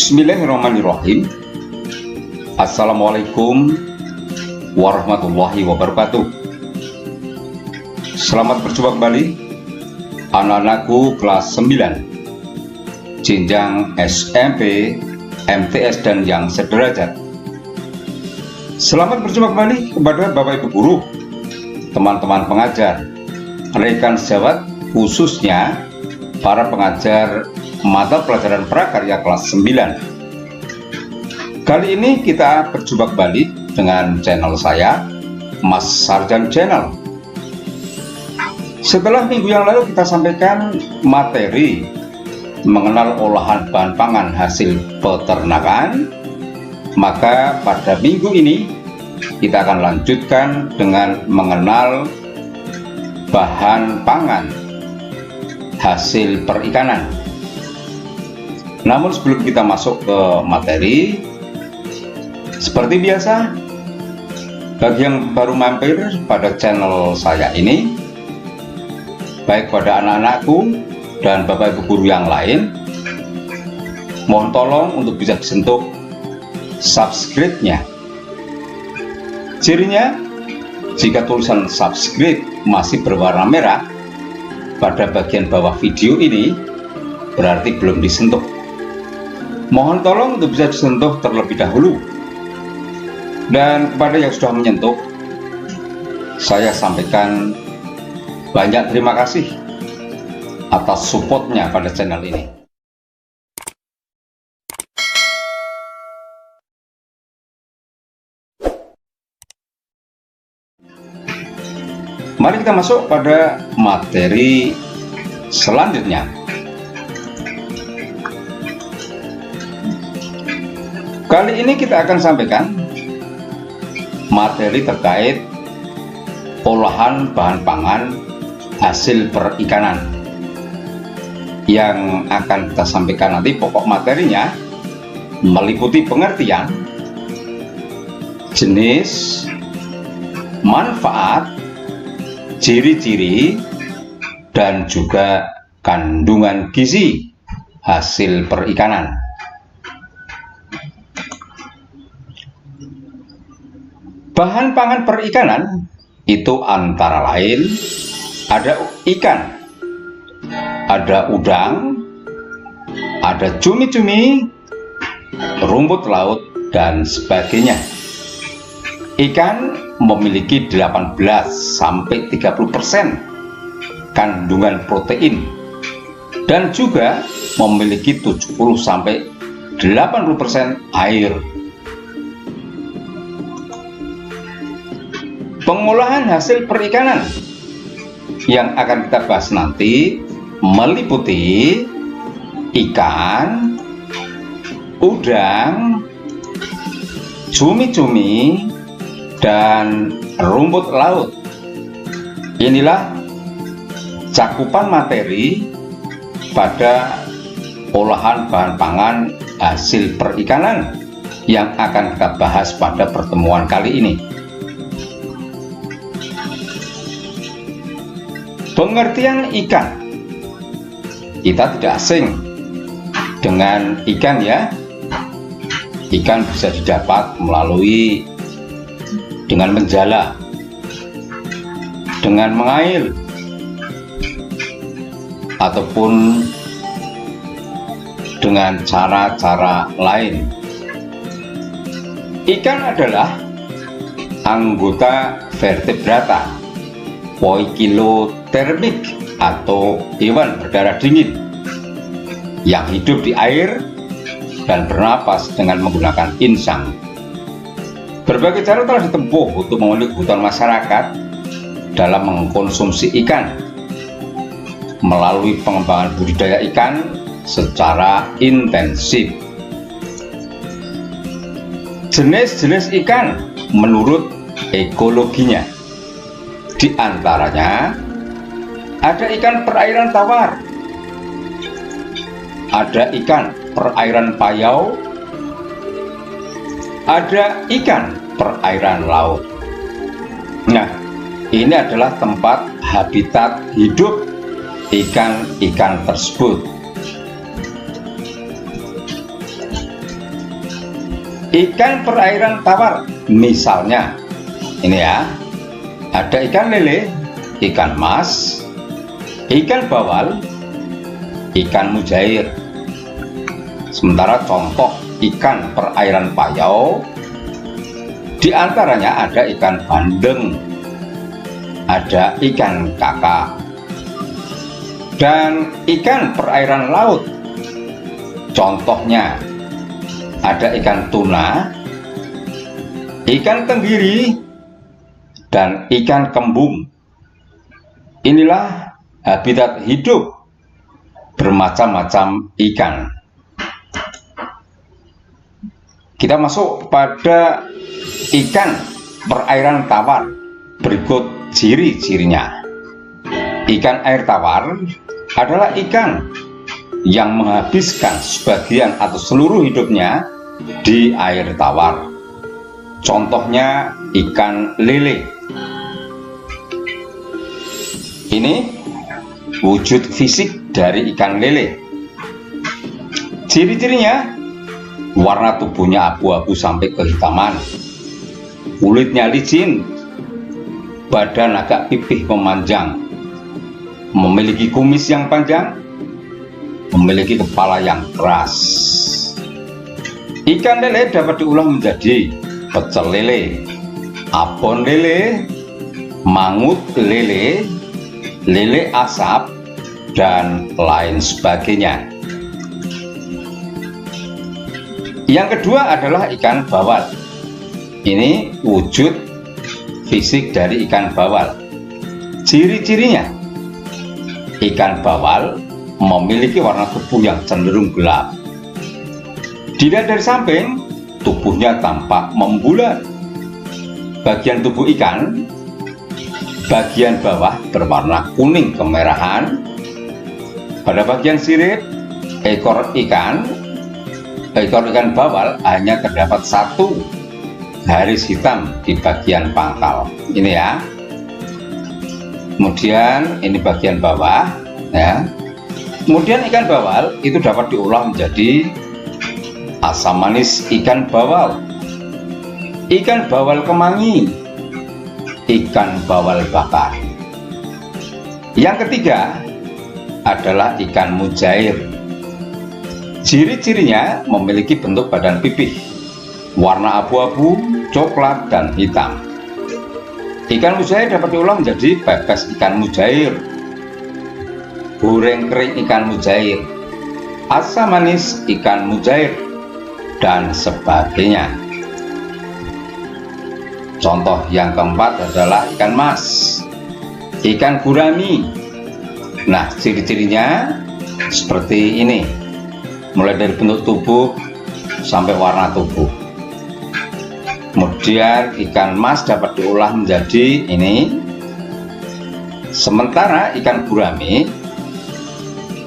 Bismillahirrahmanirrahim. Assalamualaikum warahmatullahi wabarakatuh. Selamat berjumpa kembali anak-anakku kelas 9 jenjang SMP, MTS dan yang sederajat. Selamat berjumpa kembali kepada Bapak Ibu guru, teman-teman pengajar, rekan sejawat, khususnya para pengajar mata pelajaran prakarya kelas 9. Kali ini kita berjumpa kembali dengan channel saya, Mas Sarjan Channel. Setelah minggu yang lalu kita sampaikan materi mengenal olahan bahan pangan hasil peternakan, maka pada minggu ini kita akan lanjutkan dengan mengenal bahan pangan hasil perikanan. Namun sebelum kita masuk ke materi, seperti biasa, bagi yang baru mampir pada channel saya ini, baik pada anak-anakku dan Bapak Ibu guru yang lain, mohon tolong untuk bisa disentuh subscribe-nya. Cirinya, jika tulisan subscribe masih berwarna merah pada bagian bawah video ini, berarti belum disentuh. Mohon tolong untuk bisa disentuh terlebih dahulu. Dan kepada yang sudah menyentuh, saya sampaikan banyak terima kasih atas supportnya pada channel ini. Mari kita masuk pada materi selanjutnya. Kali ini kita akan sampaikan materi terkait olahan bahan pangan hasil perikanan. Yang akan kita sampaikan nanti pokok materinya meliputi pengertian, jenis, manfaat, ciri-ciri, dan juga kandungan gizi hasil perikanan. Bahan pangan perikanan itu antara lain ada ikan, ada udang, ada cumi-cumi, rumput laut, dan sebagainya. Ikan memiliki 18-30% kandungan protein dan juga memiliki 70-80% air. Pengolahan hasil perikanan yang akan kita bahas nanti meliputi ikan, udang, cumi-cumi, dan rumput laut. Inilah cakupan materi pada olahan bahan pangan hasil perikanan yang akan kita bahas pada pertemuan kali ini. Pengertian ikan, kita tidak asing dengan ikan ya. Ikan bisa didapat melalui dengan menjala, dengan mengail, ataupun dengan cara-cara lain. Ikan adalah anggota vertebrata poikilotermik atau hewan berdarah dingin yang hidup di air dan bernapas dengan menggunakan insang. Berbagai cara telah ditempuh untuk memenuhi kebutuhan masyarakat dalam mengkonsumsi ikan melalui pengembangan budidaya ikan secara intensif. Jenis-jenis ikan menurut ekologinya, di antaranya ada ikan perairan tawar, ada ikan perairan payau, ada ikan perairan laut. Nah, ini adalah tempat habitat hidup ikan-ikan tersebut. Ikan perairan tawar, misalnya ini ya, ada ikan lele, ikan mas, ikan bawal, ikan mujair. Sementara contoh ikan perairan payau, di antaranya ada ikan bandeng, ada ikan kakap, dan ikan perairan laut. Contohnya ada ikan tuna, ikan tenggiri, dan ikan kembung. Inilah habitat hidup bermacam-macam ikan. Kita masuk pada ikan perairan tawar. Berikut ciri-cirinya. Ikan air tawar adalah ikan yang menghabiskan sebagian atau seluruh hidupnya di air tawar. Contohnya ikan lele. Ini wujud fisik dari ikan lele. Ciri-cirinya, warna tubuhnya abu-abu sampai kehitaman, kulitnya licin, badan agak pipih memanjang, memiliki kumis yang panjang, memiliki kepala yang keras. Ikan lele dapat diolah menjadi pecel lele, abon lele, mangut lele, lele asap, dan lain sebagainya. Yang kedua adalah ikan bawal. Ini wujud fisik dari ikan bawal. Ciri-cirinya, ikan bawal memiliki warna tubuh yang cenderung gelap. Dilihat dari samping, tubuhnya tampak membulat. Bagian tubuh ikan, bagian bawah berwarna kuning kemerahan. Pada bagian sirip ekor ikan bawal hanya terdapat satu garis hitam di bagian pangkal. Ini ya. Kemudian ini bagian bawah ya. Kemudian ikan bawal itu dapat diolah menjadi asam manis ikan bawal, ikan bawal kemangi, ikan bawal bakar. Yang ketiga adalah ikan mujair. Ciri-cirinya memiliki bentuk badan pipih, warna abu-abu, coklat, dan hitam. Ikan mujair dapat diolah menjadi pepes ikan mujair, goreng kering ikan mujair, asam manis ikan mujair, dan sebagainya. Contoh yang keempat adalah ikan mas, ikan gurami. Nah, ciri-cirinya seperti ini, mulai dari bentuk tubuh sampai warna tubuh. Kemudian ikan mas dapat diolah menjadi ini. Sementara ikan gurami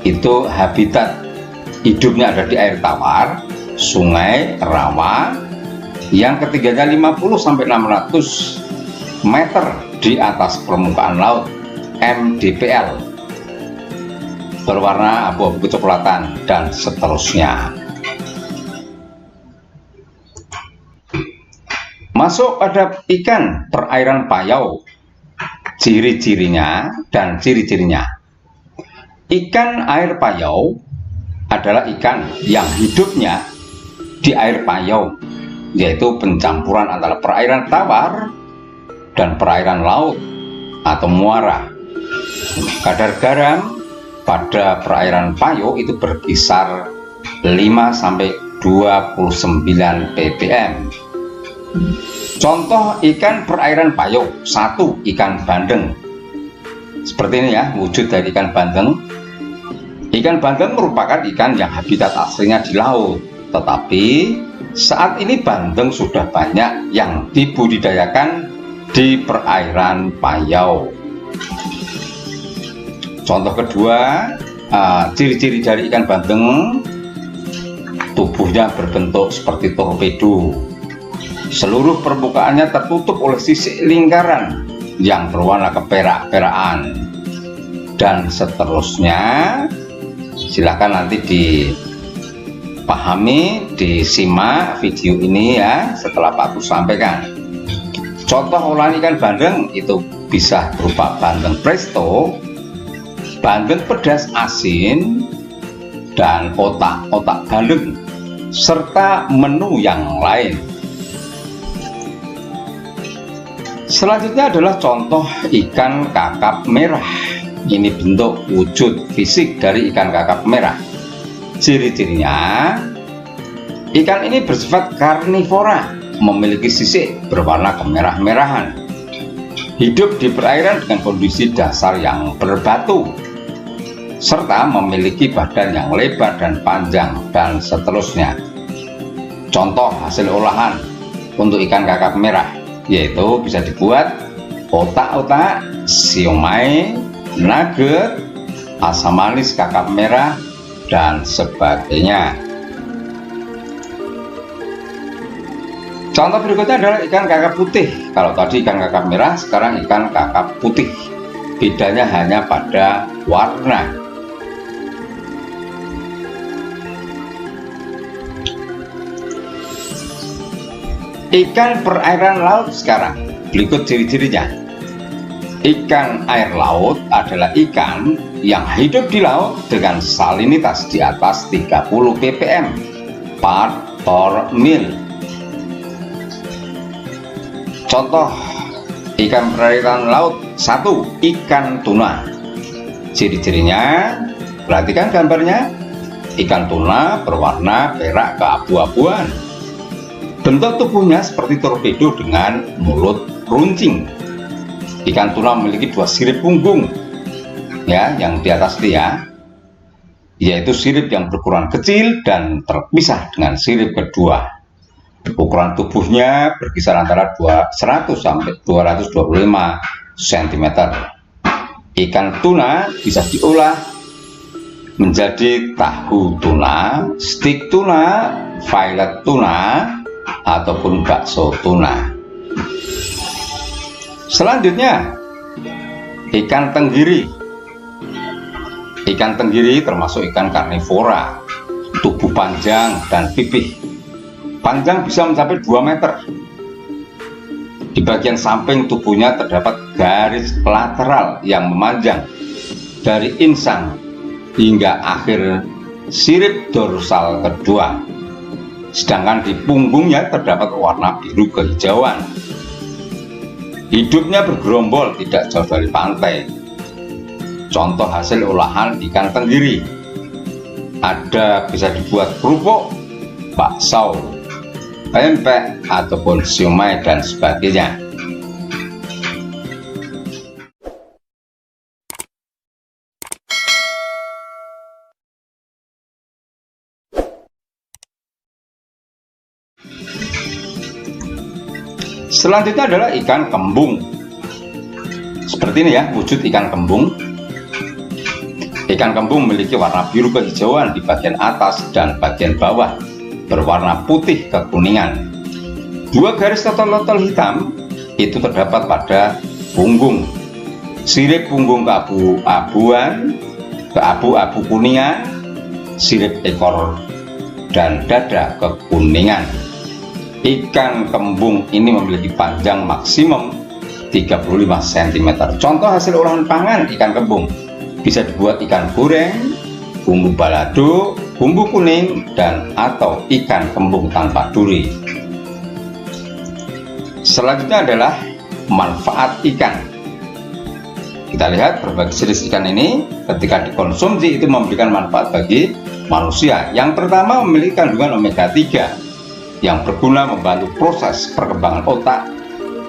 itu habitat hidupnya ada di air tawar, sungai, rawa, yang ketinggiannya 50-600 meter di atas permukaan laut, MDPL, berwarna abu-abu kecoklatan, dan seterusnya. Masuk pada ikan perairan payau. Ciri-cirinya dan ciri-cirinya. Ikan air payau adalah ikan yang hidupnya di air payau, yaitu pencampuran antara perairan tawar dan perairan laut atau muara. Kadar garam pada perairan payau itu berkisar 5-29 ppm. Contoh ikan perairan payau, 1. Ikan bandeng. Seperti ini ya, wujud dari ikan bandeng. Ikan bandeng merupakan ikan yang habitat aslinya di laut, tetapi saat ini bandeng sudah banyak yang dibudidayakan di perairan payau. Contoh kedua, ciri-ciri dari ikan bandeng, tubuhnya berbentuk seperti torpedo. Seluruh permukaannya tertutup oleh sisik lingkaran yang berwarna keperak-perakan, dan seterusnya. Silakan nanti dipahami, disimak video ini ya setelah Pak Gus sampaikan. Contoh olahan ikan bandeng itu bisa berupa bandeng presto, bandeng pedas asin, dan otak-otak bandeng, serta menu yang lain. Selanjutnya adalah contoh ikan kakap merah. Ini bentuk wujud fisik dari ikan kakap merah. Ciri-cirinya, ikan ini bersifat karnivora, memiliki sisik berwarna kemerah-merahan, hidup di perairan dengan kondisi dasar yang berbatu, serta memiliki badan yang lebar dan panjang, dan seterusnya. Contoh hasil olahan untuk ikan kakap merah yaitu bisa dibuat otak-otak, siomay, nugget, asam manis kakap merah, dan sebagainya. Contoh berikutnya adalah ikan kakap putih. Kalau tadi ikan kakap merah, sekarang ikan kakap putih. Bedanya hanya pada warna. Ikan perairan laut sekarang, berikut ciri-cirinya. Ikan air laut adalah ikan yang hidup di laut dengan salinitas di atas 30 ppm part per mil. Contoh ikan perairan laut 1. Ikan tuna. Ciri-cirinya, perhatikan gambarnya. Ikan tuna berwarna perak keabu-abuan. Bentuk tubuhnya seperti torpedo dengan mulut runcing. Ikan tuna memiliki 2 sirip punggung ya, yang di atas dia, yaitu sirip yang berukuran kecil dan terpisah dengan sirip kedua. Ukuran tubuhnya berkisar antara 100 sampai 225 cm. Ikan tuna bisa diolah menjadi tahu tuna, stik tuna, filet tuna, ataupun bakso tuna. Selanjutnya, ikan tenggiri. Ikan tenggiri termasuk ikan karnivora, tubuh panjang dan pipih. Panjang bisa mencapai 2 meter. Di bagian samping tubuhnya terdapat garis lateral yang memanjang dari insang hingga akhir sirip dorsal kedua. Sedangkan di punggungnya terdapat warna biru kehijauan. Hidupnya bergerombol tidak jauh dari pantai. Contoh hasil olahan ikan tenggiri, ada bisa dibuat kerupuk, bakso, pempek, ataupun siomay, dan sebagainya. Selanjutnya adalah ikan kembung. Seperti ini ya wujud ikan kembung. Ikan kembung memiliki warna biru kehijauan di bagian atas dan bagian bawah, berwarna putih kekuningan. 2 garis totol-totol hitam itu terdapat pada punggung. Sirip punggung keabu-abuan, keabu-abu kuningan, sirip ekor dan dada kekuningan. Ikan kembung ini memiliki panjang maksimum 35 cm. Contoh hasil olahan pangan ikan kembung bisa dibuat ikan goreng, bumbu balado, bumbu kuning, dan atau ikan kembung tanpa duri. Selanjutnya adalah manfaat ikan. Kita lihat berbagai jenis ikan ini ketika dikonsumsi itu memberikan manfaat bagi manusia. Yang pertama, memiliki kandungan omega 3 yang berguna membantu proses perkembangan otak,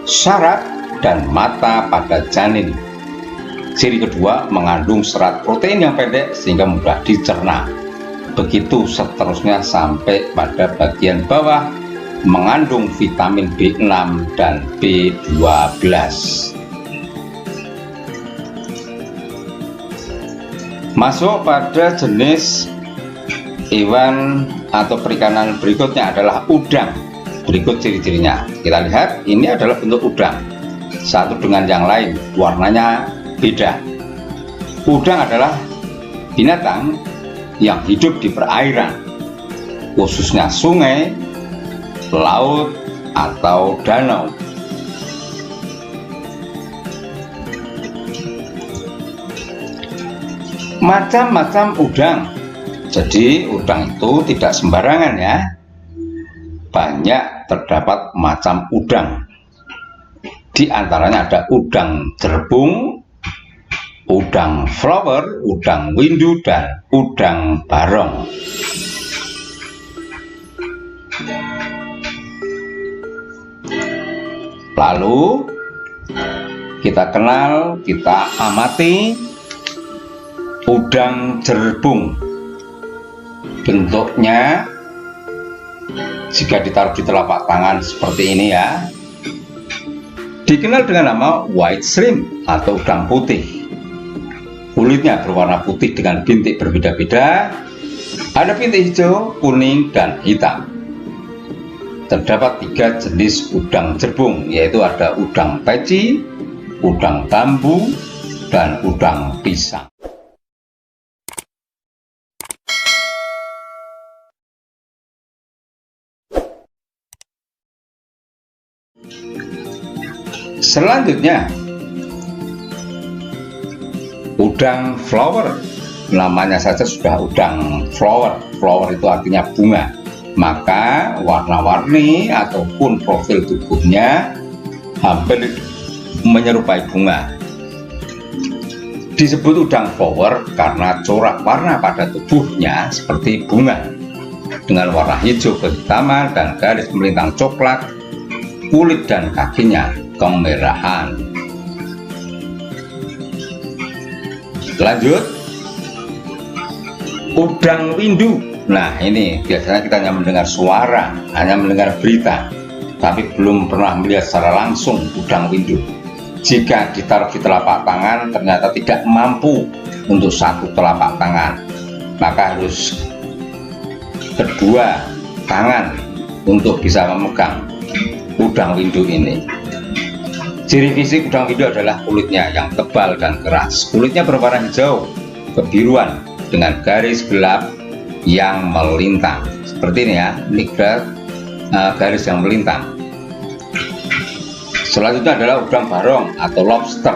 saraf, dan mata pada janin. Ciri kedua, mengandung serat protein yang pendek sehingga mudah dicerna. Begitu seterusnya sampai pada bagian bawah, mengandung vitamin B6 dan B12. Masuk pada jenis hewan atau perikanan berikutnya adalah udang. Berikut ciri-cirinya. Kita lihat, ini adalah bentuk udang. Satu dengan yang lain, warnanya beda. Udang adalah binatang yang hidup di perairan. khususnya sungai, laut, atau danau. Macam-macam udang. Jadi udang itu tidak sembarangan ya. Banyak terdapat macam udang. Di antaranya ada udang jerbung, udang flower, udang windu, dan udang barong. Lalu kita kenal, kita amati udang jerbung. Bentuknya jika ditaruh di telapak tangan seperti ini ya, dikenal dengan nama white shrimp atau udang putih. Kulitnya berwarna putih dengan bintik berbeda-beda. Ada bintik hijau, kuning, dan hitam. Terdapat 3 jenis udang jerbung, yaitu ada udang peci, udang bambu, dan udang pisang. Selanjutnya, udang flower. Namanya saja sudah udang flower. Flower itu artinya bunga. Maka warna-warni ataupun profil tubuhnya hampir menyerupai bunga. Disebut udang flower karena corak warna pada tubuhnya seperti bunga, dengan warna hijau kehitaman dan garis melintang coklat. Kulit dan kakinya kemerahan. Lanjut, udang windu. Nah, ini biasanya kita hanya mendengar suara, hanya mendengar berita, tapi belum pernah melihat secara langsung udang windu. Jika ditaruh di telapak tangan ternyata tidak mampu untuk satu telapak tangan, maka harus kedua tangan untuk bisa memegang udang windu ini. Ciri fisik udang windu adalah kulitnya yang tebal dan keras. Kulitnya berwarna hijau kebiruan dengan garis gelap yang melintang. Seperti ini ya, ini garis yang melintang. Selanjutnya adalah udang barong atau lobster.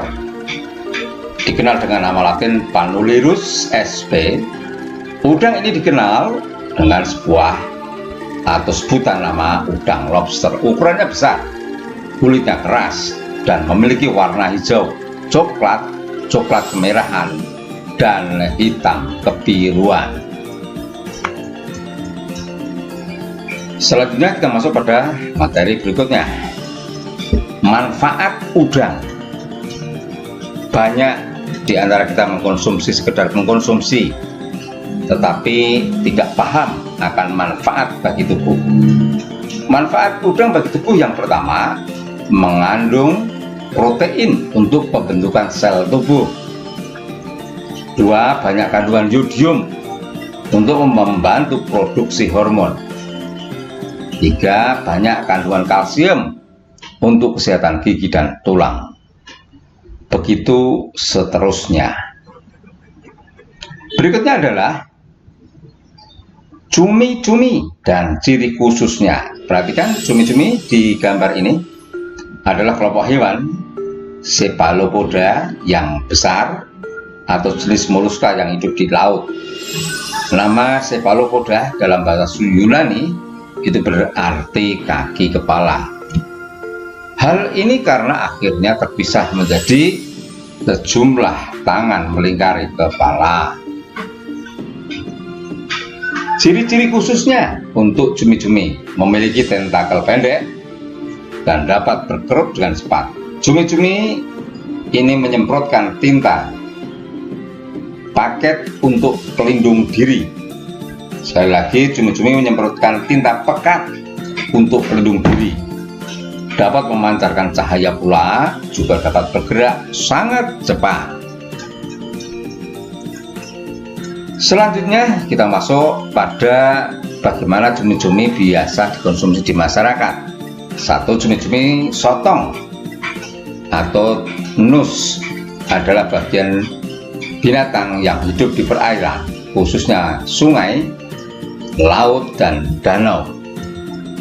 Dikenal dengan nama latin Panulirus sp. Udang ini dikenal dengan sebuah atau sebutan nama udang lobster. Ukurannya besar, kulitnya keras, dan memiliki warna hijau, coklat, coklat kemerahan, dan hitam kebiruan. Selanjutnya kita masuk pada materi berikutnya. Manfaat udang. Banyak di antara kita mengkonsumsi sekedar mengkonsumsi, tetapi tidak paham akan manfaat bagi tubuh. Manfaat udang bagi tubuh yang pertama, mengandung protein untuk pembentukan sel tubuh. 2. Banyak kandungan yodium untuk membantu produksi hormon. 3. Banyak kandungan kalsium untuk kesehatan gigi dan tulang. Begitu seterusnya. Berikutnya adalah cumi-cumi dan ciri khususnya. Perhatikan cumi-cumi di gambar ini adalah kelompok hewan cephalopoda yang besar atau jenis moluska yang hidup di laut. Nama cephalopoda dalam bahasa Yunani itu berarti kaki kepala. Hal ini karena akhirnya terpisah menjadi sejumlah tangan melingkari kepala. Ciri-ciri khususnya untuk cumi-cumi: memiliki tentakel pendek dan dapat berkerut dengan cepat. Cumi-cumi ini menyemprotkan tinta paket untuk pelindung diri. Sekali lagi, cumi-cumi menyemprotkan tinta pekat untuk pelindung diri. Dapat memancarkan cahaya pula, juga dapat bergerak sangat cepat. Selanjutnya kita masuk pada bagaimana cumi-cumi biasa dikonsumsi di masyarakat. 1. Cumi-cumi sotong atau nus adalah bagian binatang yang hidup di perairan, khususnya sungai, laut, dan danau.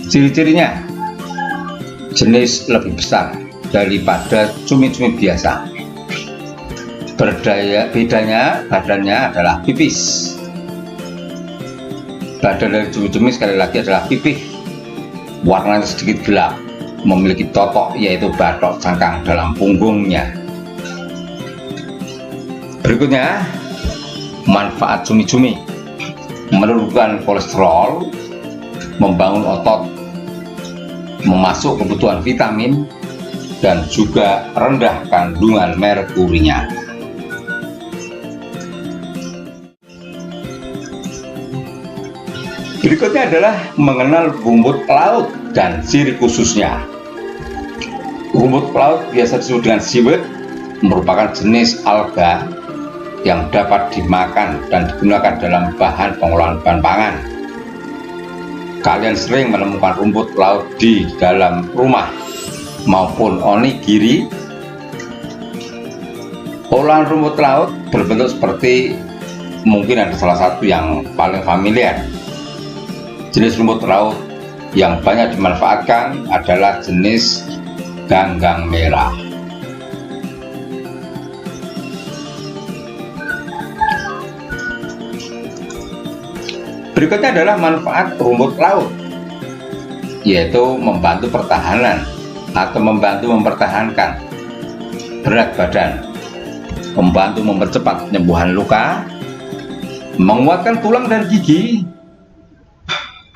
Ciri-cirinya, jenis lebih besar daripada cumi-cumi biasa. Bedanya badannya adalah pipis. Badan dari cumi-cumi sekali lagi adalah pipih, warnanya sedikit gelap, memiliki totok yaitu batok cangkang dalam punggungnya. Berikutnya, manfaat cumi-cumi: menurunkan kolesterol, membangun otot, memasuk kebutuhan vitamin, dan juga rendah kandungan merkurinya. Berikutnya adalah mengenal rumput laut dan ciri khususnya. Rumput laut biasa disebut dengan seaweed, merupakan jenis alga yang dapat dimakan dan digunakan dalam bahan pengolahan bahan pangan. Kalian sering menemukan rumput laut di dalam rumah maupun onigiri. Olahan rumput laut berbentuk seperti, mungkin ada salah satu yang paling familiar. Jenis rumput laut yang banyak dimanfaatkan adalah jenis ganggang merah. Berikutnya adalah manfaat rumput laut, yaitu membantu pertahanan atau membantu mempertahankan berat badan, membantu mempercepat penyembuhan luka, menguatkan tulang dan gigi,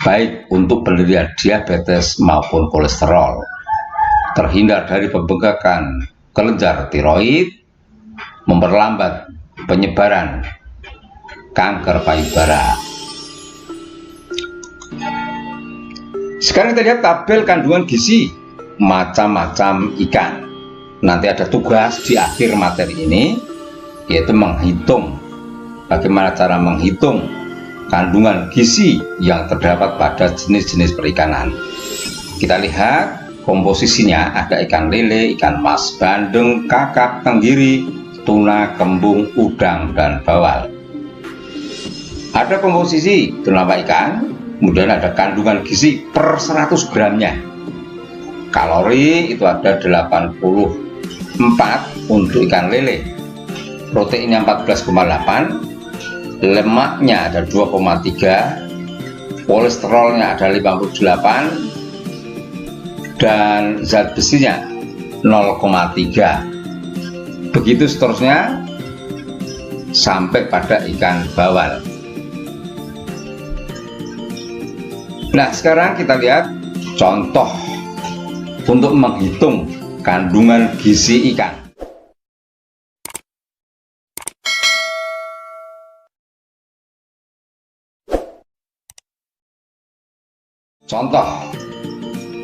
baik untuk penderita diabetes maupun kolesterol, terhindar dari pembengkakan kelenjar tiroid, memperlambat penyebaran kanker payudara. Sekarang kita lihat tabel kandungan gizi macam-macam ikan. Nanti ada tugas di akhir materi ini, yaitu menghitung bagaimana cara menghitung kandungan gizi yang terdapat pada jenis-jenis perikanan. Kita lihat komposisinya, ada ikan lele, ikan mas, bandeng, kakap, tenggiri, tuna, kembung, udang, dan bawal. Ada komposisi beberapa ikan, kemudian ada kandungan gizi per 100 gramnya. Kalori itu ada 84 untuk ikan lele, proteinnya 14,8, lemaknya ada 2,3, kolesterolnya ada 58, dan zat besinya 0,3. Begitu seterusnya sampai pada ikan bawal. Nah, sekarang kita lihat contoh untuk menghitung kandungan gizi ikan. Contoh,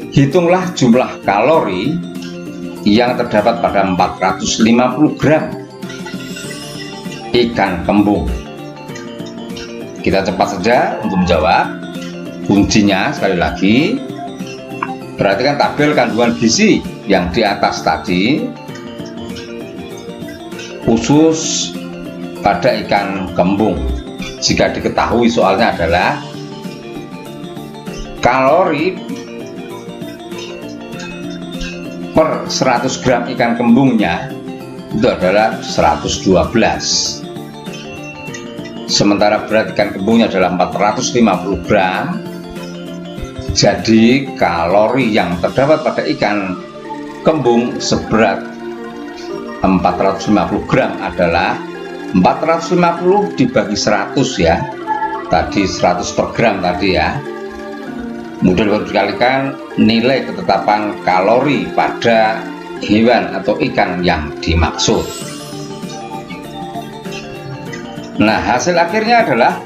hitunglah jumlah kalori yang terdapat pada 450 gram ikan kembung. Kita cepat saja untuk menjawab. Kuncinya sekali lagi, perhatikan tabel kandungan gizi yang di atas tadi, khusus pada ikan kembung. Jika diketahui soalnya adalah kalori per 100 gram ikan kembungnya itu adalah 112. Sementara berat ikan kembungnya adalah 450 gram. Jadi kalori yang terdapat pada ikan kembung seberat 450 gram adalah 450 dibagi 100 ya. Tadi 100 per gram tadi ya. Kemudian baru dikalikan nilai ketetapan kalori pada hewan atau ikan yang dimaksud. Nah, hasil akhirnya adalah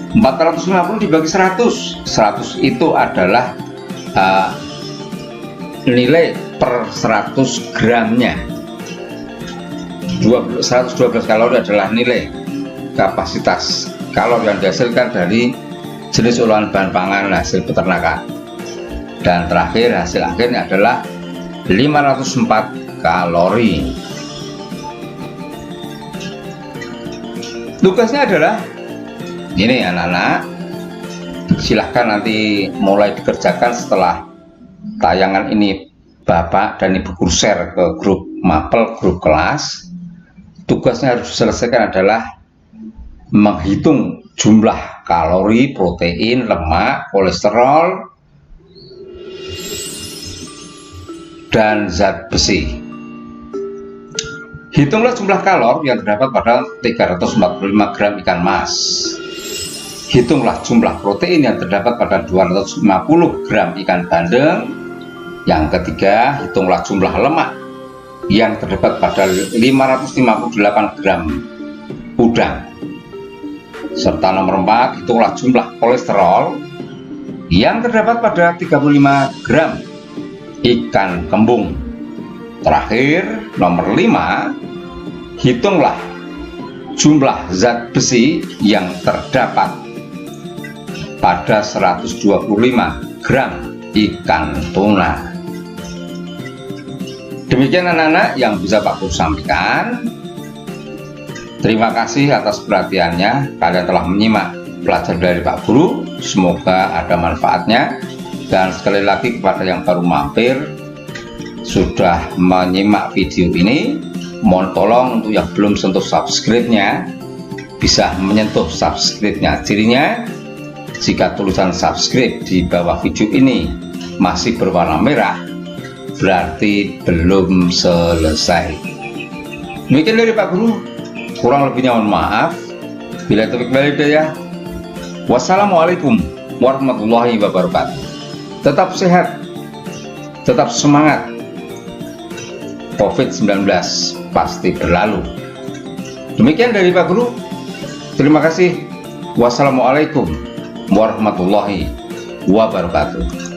450 dibagi 100. 100 itu adalah nilai per 100 gramnya. 112 kalori adalah nilai kapasitas kalori yang dihasilkan dari jenis olahan bahan pangan hasil peternakan. Dan terakhir hasil akhirnya adalah 504 kalori. Tugasnya adalah ini anak-anak, silahkan nanti mulai dikerjakan setelah tayangan ini Bapak dan Ibu guru share ke grup mapel, grup kelas. Tugasnya harus diselesaikan adalah menghitung jumlah kalori, protein, lemak, kolesterol, dan zat besi. Hitunglah jumlah kalor yang terdapat pada 345 gram ikan mas. Hitunglah jumlah protein yang terdapat pada 250 gram ikan bandeng. Yang ketiga, hitunglah jumlah lemak yang terdapat pada 558 gram udang. Serta nomor 4, hitunglah jumlah kolesterol yang terdapat pada 35 gram ikan kembung. Terakhir, nomor 5, hitunglah jumlah zat besi yang terdapat pada 125 gram ikan tuna. Demikian anak-anak yang bisa Pak Guru sampaikan. Terima kasih atas perhatiannya. Kalian telah menyimak belajar dari Pak Guru. Semoga ada manfaatnya. Dan sekali lagi kepada yang baru mampir, sudah menyimak video ini, mohon tolong untuk yang belum sentuh subscribe-nya, bisa menyentuh subscribe-nya. Cirinya, jika tulisan subscribe di bawah video ini masih berwarna merah, berarti belum selesai. Demikian dari Pak Guru, kurang lebihnya mohon maaf. Bila taufiq wal hidayah. Wassalamualaikum warahmatullahi wabarakatuh. Tetap sehat, tetap semangat. COVID-19 pasti berlalu. Demikian dari Pak Guru. Terima kasih. Wassalamualaikum warahmatullahi wabarakatuh.